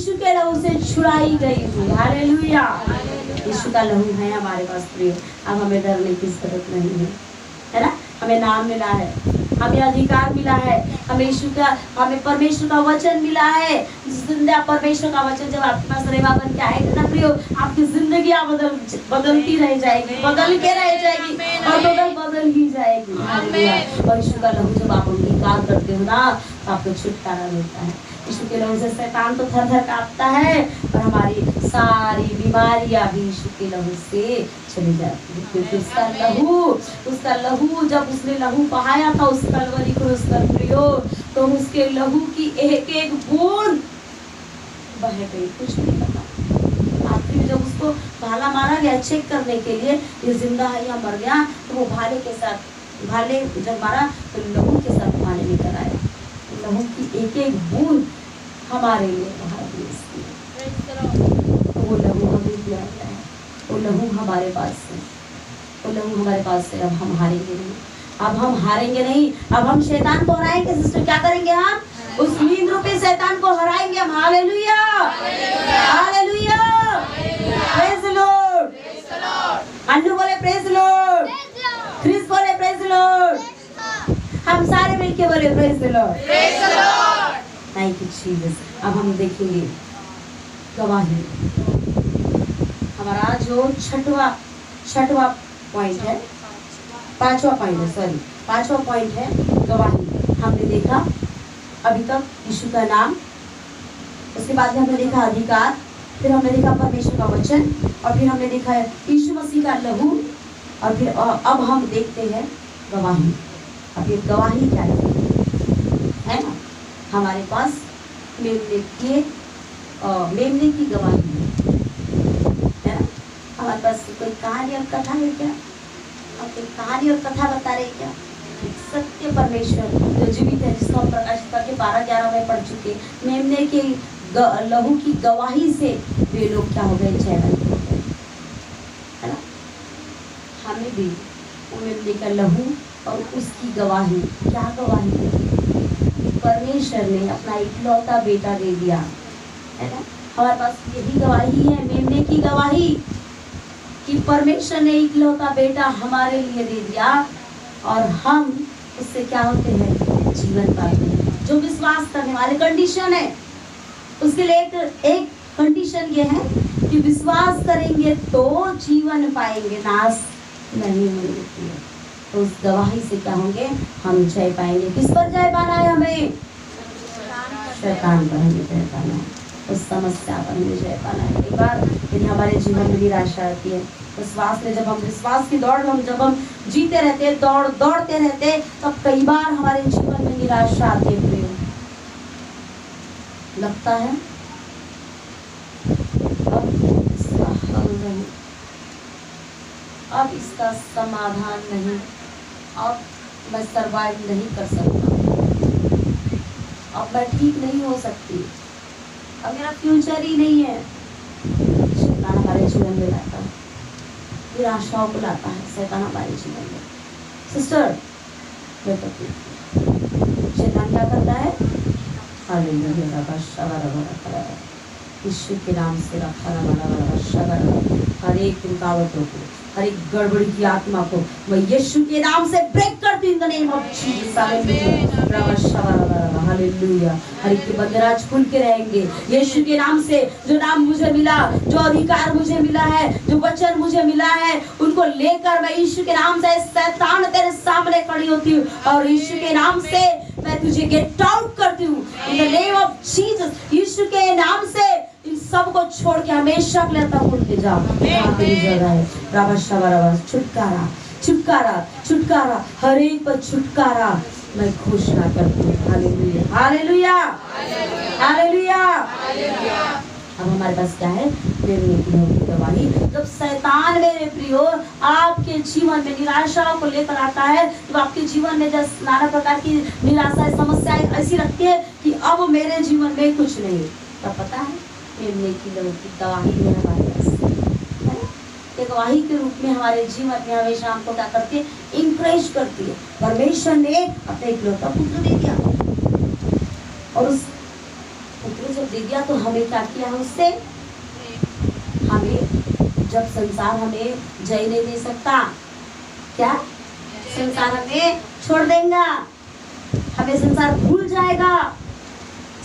यीशु के लहू से छुड़ाई गई हूँ। हालेलुया। यीशु का लहू है हमारे पास प्रिय। अब हमें डरने की जरूरत नहीं है ना। हमें नाम मिला है, हमें अधिकार मिला है, हमें परमेश्वर का वचन मिला है। जिंदा परमेश्वर का वचन जब आपके पास रेवा बन के आएगा ना प्रियो, आपकी जिंदगी बदलती रह जाएगी, बदल के रह जाएगी और बदल ही जाएगी। और यीशु का लहू जब आप अंगीकार करते हो ना, तो आपको छुटकारा मिलता है। यीशु के लहू से शैतान तो थर थर कांपता है, पर हमारी सारी बीमारियां भी यीशु के लहू से चली जाती है। क्योंकि उसका लहू जब उसने लहू बहाया था उस कलवरी को, उस प्रियो, तो उसके लहू की एक एक बूंद बह गई, कुछ नहीं पता। आखिर में जब उसको भाला मारा गया चेक करने के लिए ये जिंदा है या मर गया, तो वो भाले जब मारा तो लहू के साथ पानी लेकर आया। लहू की एक एक बूंद हमारे लिए बहा दी उसने। तो वो लहू हमें दिया गया है, वो लहू हमारे पास है, वो लहू हमारे पास है। अब हम हारेंगे नहीं, अब हम हारेंगे नहीं, अब हम शैतान को हराएंगे। सिस्टर क्या करेंगे? हम उस नींद रूपी शैतान को हराएंगे हम। Hallelujah, hallelujah, praise the Lord. Annu बोले प्रेज द लॉर्ड, क्रिस बोले प्रेज द लॉर्ड, हम सारे मिलके बोले praise the Lord, praise the Lord. Thank you Jesus. अब हम देखेंगे गवाही। हमारा जो छठवा पॉइंट है, पांचवा पॉइंट है गवाही। हमने देखा अभी तक यीशु का नाम, उसके बाद हमने देखा अधिकार, फिर हमने देखा परमेश्वर का वचन, और फिर हमने देखा यीशु मसीह का लहू, और फिर अब हम देखते हैं गवाही। अब ये गवाही क्या है ना? हमारे पास मेमने की गवाही है ना। हमारे पास कोई कहानी और कथा है क्या? आप कोई कहानी और कथा बता रहे क्या? सत्य परमेश्वर जो जीवित है, जिसको हम प्रकाशित करके 12-11 में पढ़ चुके, मेमने के लहू की गवाही से वे लोग क्या हो गए? जयवंत हो गए, है ना। हमें भी मेमने का लहू और उसकी गवाही, क्या गवाही है? परमेश्वर ने अपना इकलौता बेटा दे दिया, है ना। हमारे पास यही गवाही है, मेमने की गवाही, कि परमेश्वर ने इकलौता बेटा हमारे लिए दे दिया, और हम उससे क्या होते हैं? जीवन पाते हैं। जो विश्वास करने वाले, कंडीशन है उसके लिए, एक कंडीशन ये है कि विश्वास करेंगे तो जीवन पाएंगे, नाश नहीं मिलती है। तो उस गवाही से क्या होंगे? हम जय पाएंगे। किस पर जय पाना है? हमें शैतान पर हमें जय पाना है, उस समस्या पर हमें जय पाना है। कई बार यदि हमारे जीवन में निराशा आती है, विश्वास में जब हम विश्वास की दौड़ में जब हम जीते रहते, दौड़ते रहते, तब कई बार हमारे जीवन में निराशा आती है। लगता है अब इसका समाधान नहीं, अब मैं सर्वाइव नहीं कर सकता, अब मैं ठीक नहीं हो सकती, अब मेरा फ्यूचर ही नहीं है। शैतान हमारे जीवन में लाता है, निराशाओं को लाता है शैतान हमारे जीवन में। सिस्टर शैतान क्या करता है? यीशु के नाम से हर एक रुकावटों को, हर एक गड़बड़ी की आत्मा को मैं यीशु के नाम से ब्रेक करती हूं in the name of Jesus. Hallelujah. हर एक के बंधराज खुल के रहेंगे यीशु के नाम से। जो नाम मुझे मिला, जो अधिकार मुझे मिला है, जो वचन मुझे मिला है, उनको लेकर मैं यीशु के नाम से, शैतान तेरे सामने खड़ी होती हूँ और यीशु के नाम से मैं तुझे गेट आउट करती हूँ in the name of Jesus. यीशु के नाम से इन सब को छोड़ के हमेशा के लिए तक उठ के जाओ। जगह है छुटकारा, छुटकारा, छुटकारा, हर एक पर छुटकारा मैं घोषणा करती हूँ। Hallelujah, hallelujah, hallelujah. अब हमारे पास क्या है? मेरी गवाही। जब शैतान मेरे प्रियो आपके जीवन में निराशाओं को लेकर आता है, तो आपके जीवन में जैसे नाना प्रकार की निराशा, समस्याएं ऐसी रखती है कि अब मेरे जीवन में कुछ नहीं, तब पता है मेरे की गवाही है हमारे पास, है ना। गवाही के रूप में हमारे जीवन में हमेशा हमको क्या करती है? इंकरेज करती है। परमेश्वर ने अपने इकलौता पुत्र दे दिया, और उस पुत्र जब दे दिया तो हमें क्या किया है उससे? हमें जब संसार हमें जय नहीं दे सकता, क्या संसार हमें छोड़ देगा, हमें संसार भूल जाएगा,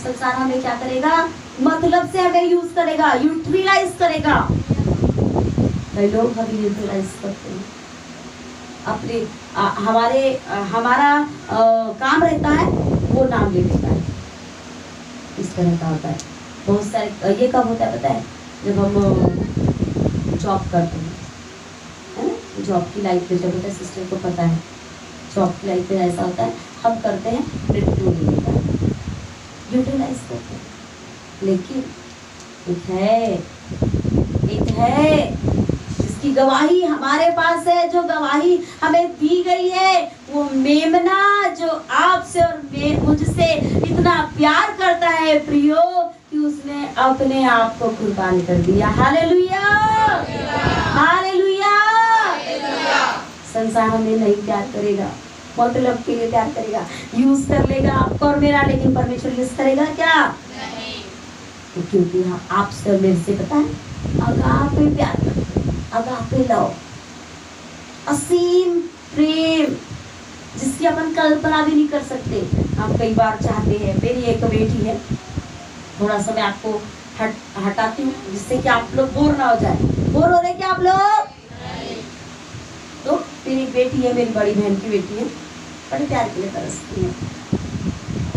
संसार हमें क्या करेगा? मतलब से हमें यूज करेगा, यूटिलाइज करेगा। कई लोग हमें यूटिलाइज करते हैं अपने हमारा काम रहता है, वो नाम ले लेता है, इस तरह का होता है। बहुत सारे ये कब होता है पता है? जब हम जॉब करते हैं, है ना? जॉब की लाइफ में जब होता है, सिस्टर को पता है जॉब की लाइफ में ऐसा होता है, हम करते हैं मृत्यु नहीं होता है, यूटिलाइज करते हैं। लेकिन एक है जिसकी गवाही हमारे पास है, जो गवाही हमें दी गई है, वो मेमना जो आपसे और मुझसे इतना प्यार करता है प्रियो, कि उसने अपने आप को कुर्बान कर दिया। Hallelujah, hallelujah. संसार हमें नहीं प्यार करेगा, मतलब के लिए प्यार करेगा, यूज कर लेगा आपको और मेरा, लेकिन परमेश्वर यूज करेगा क्या? नहीं। क्योंकि हाँ, आपसे और मेरे से पता है अगापे प्यार करते, अगापे लव, असीम प्रेम जिसकी अपन कल्पना भी नहीं कर सकते। हम कई बार चाहते हैं, मेरी एक बेटी है, थोड़ा सा मैं आपको हटाती हूँ जिससे कि आप लोग बोर ना हो जाए। बोर हो रहे क्या आप लोग? तो मेरी बेटी है, मेरी बड़ी बहन की बेटी है, बड़े प्यार के लिए तरसती है।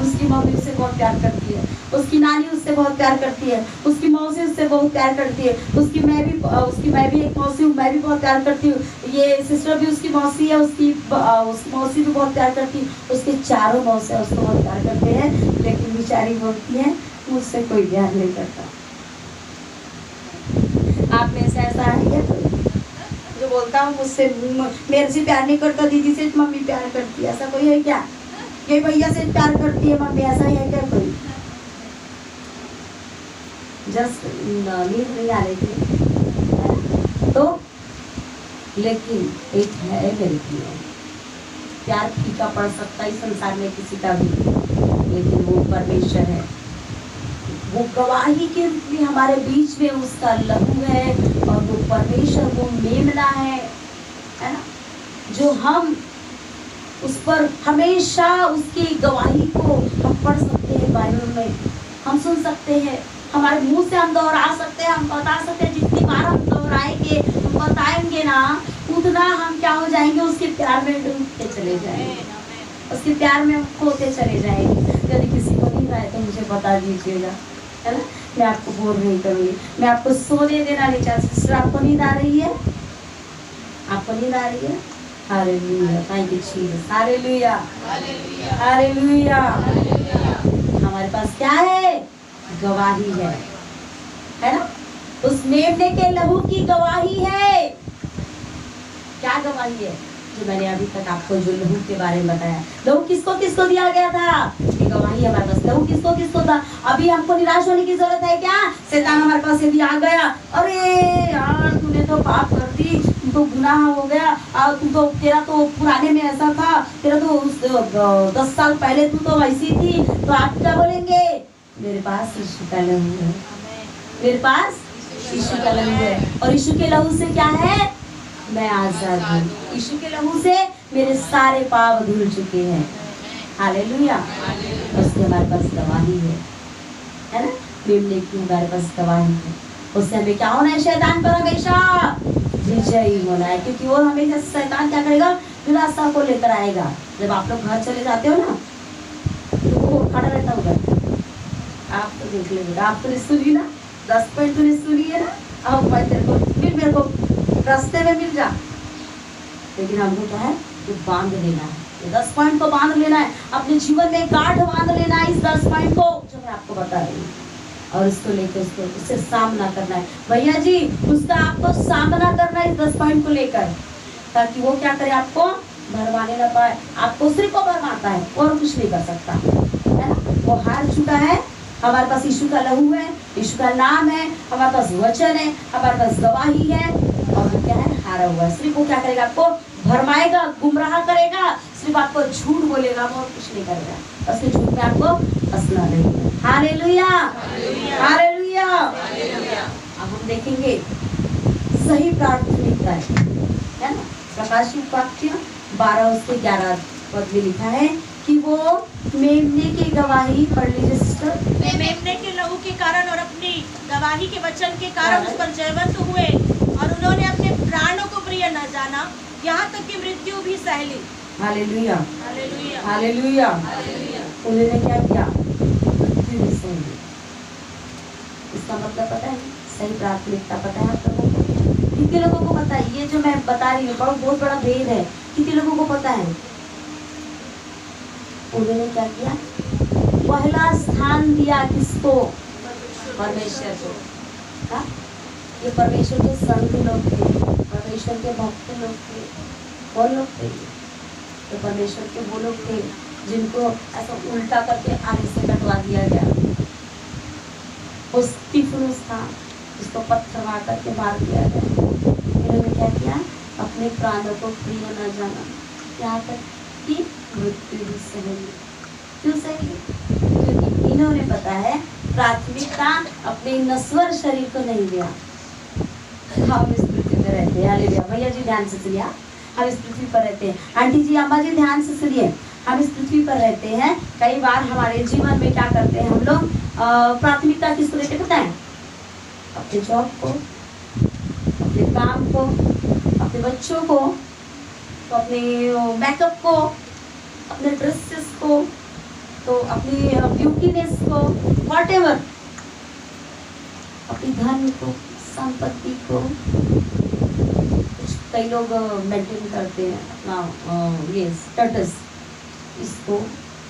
उसकी मम्मी उससे बहुत प्यार करती है, उसकी नानी उससे बहुत प्यार करती है, उसकी मौसी उससे बहुत प्यार करती है, उसकी मैं भी एक मौसी हूँ, मैं भी बहुत प्यार करती हूँ। ये सिस्टर भी उसकी मौसी है, उसकी मौसी भी बहुत प्यार करती है, उसके चारों मौसी उसको बहुत प्यार करते हैं। लेकिन बेचारी बोलती है मुझसे कोई प्यार नहीं करता। आप में से ऐसा है क्या जो बोलता हूँ मुझसे, मेरे से प्यार नहीं करता, दीदी से मम्मी प्यार करती है, ऐसा कोई है क्या? ये भैया से प्यार करती है मम्मी, ऐसा ही है क्या कोई? जस्ट नींद नहीं आ रही थी तो, लेकिन एक है मेरे लिए, प्यार फीका पड़ सकता है संसार में किसी का भी, लेकिन वो परमेश्वर है, वो गवाही के रूप में हमारे बीच में उसका लहू है, और वो परमेश्वर, वो मेमना है ना, जो हम उस पर हमेशा उसकी गवाही को हम पढ़ सकते हैं, बाइबल में हम सुन सकते हैं, हमारे मुंह से हम दोहरा सकते हैं, हम बता सकते हैं। जितनी बार हम दोहराएंगे, हम बताएंगे ना, उतना हम क्या हो जाएंगे? उसके प्यार में डूबते चले जाएंगे, उसके प्यार में हम खोते चले जाएंगे। यदि किसी को नहीं आए तो मुझे बता दीजिएगा, है ना? मैं आपको बोर नहीं करूँगी, मैं आपको सोने देना नहीं चाहती। सिस्टर, आपको नींद आ रही है? आपको नींद आ रही है? Hallelujah, thank you Jesus, hallelujah, hallelujah. हमारे पास क्या है? गवाही है ना? उस मेमने के लहू की गवाही है। क्या गवाही है? जो मैंने अभी तक आपको जो लहू के बारे में बताया। लहू किसको किसको दिया गया था? ये गवाही हमारे पास। लहू किसको किसको था? अभी हमको निराश होने की जरूरत है क्या? शैतान हमारे पास यदि आ गया, अरे यार तूने तो पाप कर दी, तू तो गुनाह हो गया, और तू तो, तेरा तो पुराने में ऐसा था, तेरा तो 10 साल पहले तू तो वैसी थी, तो आप क्या बोलेंगे? मेरे पास यीशु का लहू है, मेरे पास यीशु का लहू है, और यीशु के लहू से क्या है? मैं आजाद हूँ। यीशु के लहू से मेरे सारे पाप धुल चुके हैं। हालेलुया। उससे हमारे पास गवाही है ना? मेमने की हमारे पास गवाही है। उससे हमें क्या होना है? शैतान पर हमेशा विजयी होना है, क्योंकि वो हमेशा, शैतान क्या करेगा? निराशा को लेकर आएगा। जब आप लोग घर चले जाते हो ना, तो वो खड़ा रहता होगा, आप तो देख लेंगे, आप तो सुनी ना, 10 पॉइंट तूने सुनी है ना, अब मेरे को रास्ते में मिल जा। लेकिन हमको क्या है? ये बांध लेना है, ये 10 पॉइंट को बांध लेना है, अपने जीवन में गांठ बांध लेना है इस 10 पॉइंट को, जो मैं आपको बता रही हूँ, और इसको लेकर उससे सामना करना है। भैया जी, उसका आपको सामना करना है इस 10 पॉइंट को लेकर, ताकि वो क्या करे? आपको भरमाने ना पाए। आपको सिर्फ को भरमाता है और कुछ नहीं कर सकता, है ना? वो हार चुका है। हमारे पास यीशु का लहू है, यीशु का नाम है, हमारे पास वचन है, हमारे पास गवाही है, और वो क्या है? हारा हुआ है। सिर्फ वो क्या करेगा? आपको भरमाएगा, गुमराह करेगा, सिर्फ आपको झूठ बोलेगा, और कुछ नहीं करेगा। उसके झूठ में आपको स्नान नहीं। Hallelujah, hallelujah. अब हम देखेंगे सही प्राथमिकता है ना। प्रकाशित वाक्य 12:11 पद में लिखा है कि वो मेमने की गवाही, पढ़ लीजिए सिस्टर। वे मेमने के लहू के कारण और अपनी गवाही के वचन के कारण उस पर जयवंत हुए और उन्होंने अपने प्राणों को प्रिय न जाना, यहाँ तक कि मृत्यु भी सह ली। Hallelujah, hallelujah, hallelujah. हालेलुया। उन्होंने क्या किया? मृत्यु भी सह ली। इसका मतलब पता है? सही प्राथमिकता पता है आप लोगों को? कितने लोगों को पता है? ये जो मैं बता रही हूँ बहुत बड़ा भेद है। कितने लोगों को पता है? उन्होंने क्या किया? पहला स्थान दिया किसको? परमेश्वर को। हाँ? ये परमेश्वर के संत लोग थे, परमेश्वर के भक्त लोग थे। कौन लोग थे? तो परमेश्वर के वो लोग थे जिनको ऐसा उल्टा करके आगे से कटवा दिया गया। वो स्टीफनुस था, उसको पत्थर मार करके मार दिया गया। इन्होंने क्या किया? अपने प्राणों को प्रिय न जाना, यहाँ तक कि मृत्यु भी सह ली। क्यों सह ली? क्योंकि इन्होंने पता है प्राथमिकता अपने नश्वर शरीर को नहीं दिया। हम इस पृथ्वी पर रहते हैं। हालेलुया। भैया जी ध्यान से सुनिए, हम इस पृथ्वी पर रहते हैं। आंटी जी, अम्मा जी ध्यान से सुनिए, हम इस पृथ्वी पर रहते हैं। कई बार हमारे जीवन में क्या करते हैं हम लोग? प्राथमिकता किसको देते पता है? अपने जॉब को, अपने काम को, अपने बच्चों को, तो अपने मेकअप को, अपने ड्रेसेस को, तो अपनी ब्यूटीनेस को, व्हाटएवर, अपनी धन को, संपत्ति को। कई लोग मेंटेन करते हैं अपना ये स्टेटस, इसको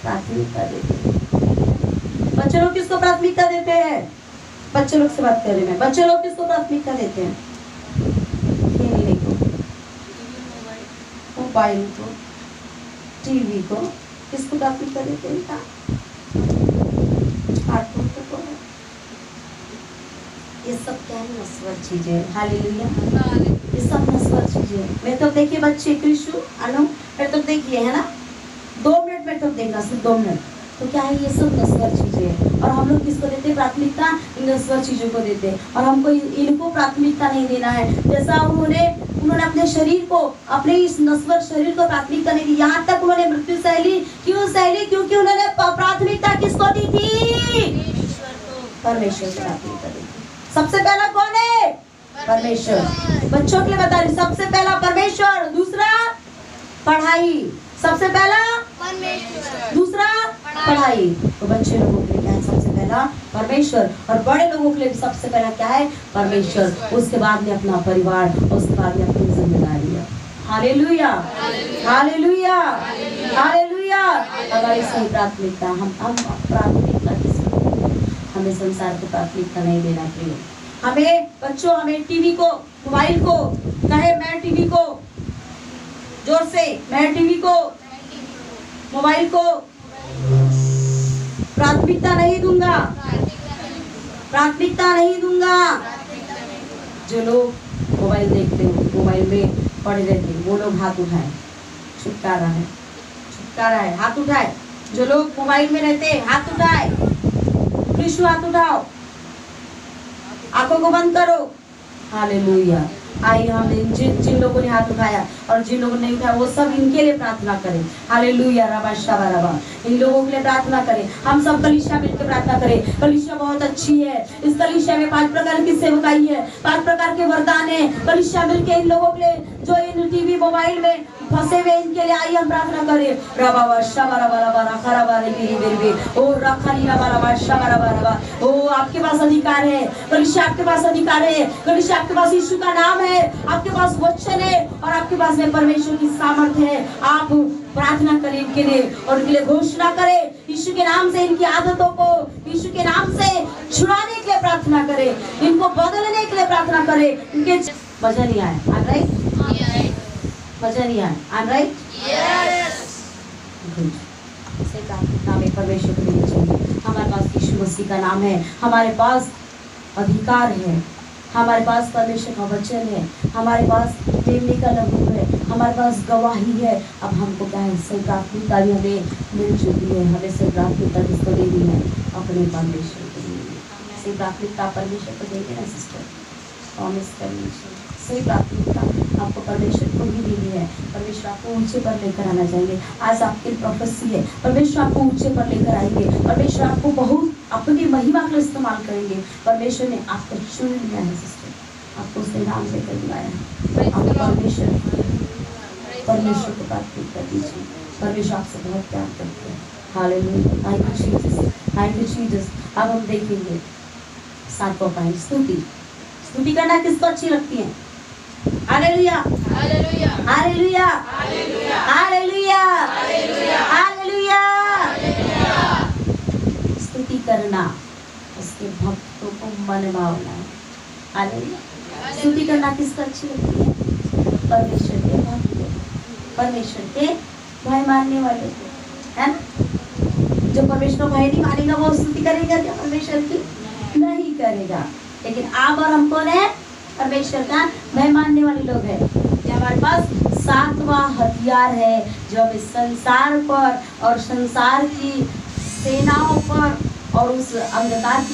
प्राथमिकता देते हैं। बच्चे लोग किसको प्राथमिकता देते हैं? बच्चे लोग से बात कर रही मैं। बच्चे लोग किसको प्राथमिकता देते हैं? खेलने को, मोबाइल को, टीवी को। किसको प्राथमिकता देते हैं? कार्टून को। ये सब क्या है? नश्वर चीजें। हालेलुया। ये सब नश्वर चीजें। मैं तो देखिए बच्चे कृषु अनु, मैं तो देखिए है ना, 2 मिनट में तो देखना, सिर्फ 2 मिनट। तो क्या है? ये सब नश्वर चीजें हैं। और हम लोग किसको देते हैं प्राथमिकता? नश्वर चीजों को देते हैं। और हमको इनको प्राथमिकता नहीं देना है। जैसा उन्होंने अपने शरीर को, अपने इस नश्वर शरीर को प्राथमिकता नहीं दी, यहाँ तक उन्होंने मृत्यु सह ली। क्यों सह ली? क्योंकि उन्होंने प्राथमिकता किसको दी थी? परमेश्वर को प्राथमिकता दी थी। सबसे पहला कौन है? परमेश्वर। बच्चों के लिए बता रही, सबसे पहला परमेश्वर, दूसरा पढ़ाई। सबसे पहला परमेश्वर, दूसरा पढ़ाई। तो बच्चे लोगों के लिए क्या है? सबसे पहला परमेश्वर। और बड़े लोगों के लिए सबसे पहला क्या है? परमेश्वर। उसके बाद में अपना परिवार, उसके बाद में अपनी जिम्मेदारियां। Hallelujah, hallelujah, hallelujah. हमारी सही प्राथमिकता, हम प्राथमिकता किसको? हमें संसार को प्राथमिकता नहीं देना चाहिए। हमें बच्चों, हमें टीवी को, मोबाइल को, कहे मैं टीवी को, जोर से, मैं टीवी को, मोबाइल को प्राथमिकता नहीं दूंगा, प्राथमिकता नहीं दूंगा। जो लोग मोबाइल देखते हैं, मोबाइल में पड़े रहते हैं, वो लोग हाथ उठाए। छुटकारा है, छुटकारा है, हाथ उठाए। जो लोग मोबाइल में रहते हैं हाथ उठाए। कृष्ण हाथ उठाओ, आंखों को बंद करो। हालेलुया। आइए हम जिन लोगों ने हाथ उठाया और जिन लोगों ने नहीं उठाया, वो सब इनके लिए प्रार्थना करें। हालेलुया। रबा शबा रबा, इन लोगों के लिए प्रार्थना करें। हम सब कलीसिया मिलकर प्रार्थना करें। कलीसिया बहुत अच्छी है। इस कलीसिया में 5 प्रकार की सेवकाई है, 5 प्रकार के वरदान है। कलीसिया मिलकर इन लोगों के लिए, जो इन टीवी मोबाइल में फंसे हुए, इनके लिए आइए हम प्रार्थना करें। रबा शबा रबा रबा रखा रबा रे ओ रखा नी रबा रबा शबा रबा रबा। ओ आपके पास अधिकार है, कलीसिया आपके पास अधिकार है। कलीसिया आपके पास यीशु का नाम है, आपके पास वचन है और आपके पास में परमेश्वर की सामर्थ्य है। आप प्रार्थना करें इनके लिए और उनके लिए घोषणा करें। यीशु के नाम से इनकी आदतों को यीशु के नाम से छुड़ाने के लिए प्रार्थना करें, इनको बदलने के लिए प्रार्थना करें। इनके मजा नहीं आया, आई राइट? मजा नहीं आया, आई राइट? यस। प्रार्थना में परमेश्वर के लिए चाहिए। हमारे पास यीशु मसीह का नाम है, हमारे पास अधिकार है। हमारे पास परमेश्वर का वचन है, हमारे पास मेमने का लहू है, हमारे पास गवाही है। अब हमको क्या है, सही प्राथमिकता भी हमें मिल चुकी है। हमें सही प्राथमिकता किसको देनी है? अपने परमेश्वर को देनी है। सही प्राथमिकता परमेश्वर को देंगे ना सिस्टर, प्रॉमिस करनी चाहिए। सही प्राथमिकता आपको परमेश्वर को ही देनी है। परमेश्वर आपको ऊंचे पर लेकर आना चाहिए। आज आपकी प्रोफेसी है, परमेश्वर आपको ऊंचे पर लेकर आएंगे। परमेश्वर आपको बहुत अपनी महिमा का इस्तेमाल करेंगे। परमेश्वर ने आपको चुन लिया है सिस्टर, आपको उसके नाम से कर दिया है। आप परमेश्वर को प्रार्थना दीजिए। परमेश्वर आपसे बहुत प्यार करते हैं। Hallelujah, thank you Jesus, thank you Jesus. अब हम देखेंगे 7वां पॉइंट, स्तुति। स्तुति करना किसको अच्छी लगती है? Hallelujah, hallelujah, hallelujah, hallelujah, hallelujah, hallelujah, hallelujah. स्तुति करना उसके भक्तों को मन भावना है। हालेलुया। स्तुति करना किसको अच्छी लगती है? परमेश्वर के भक्त को, परमेश्वर के भय मानने वाले को, है ना? जो परमेश्वर को भय नहीं मानेगा वो स्तुति करेगा क्या परमेश्वर की? नहीं करेगा। लेकिन आप और हम कौन है? परमेश्वर का भय मानने वाले लोग हैं। ये हमारे पास 7वां हथियार है जो हमें संसार पर और संसार की सेनाओं पर और उस अंधकार की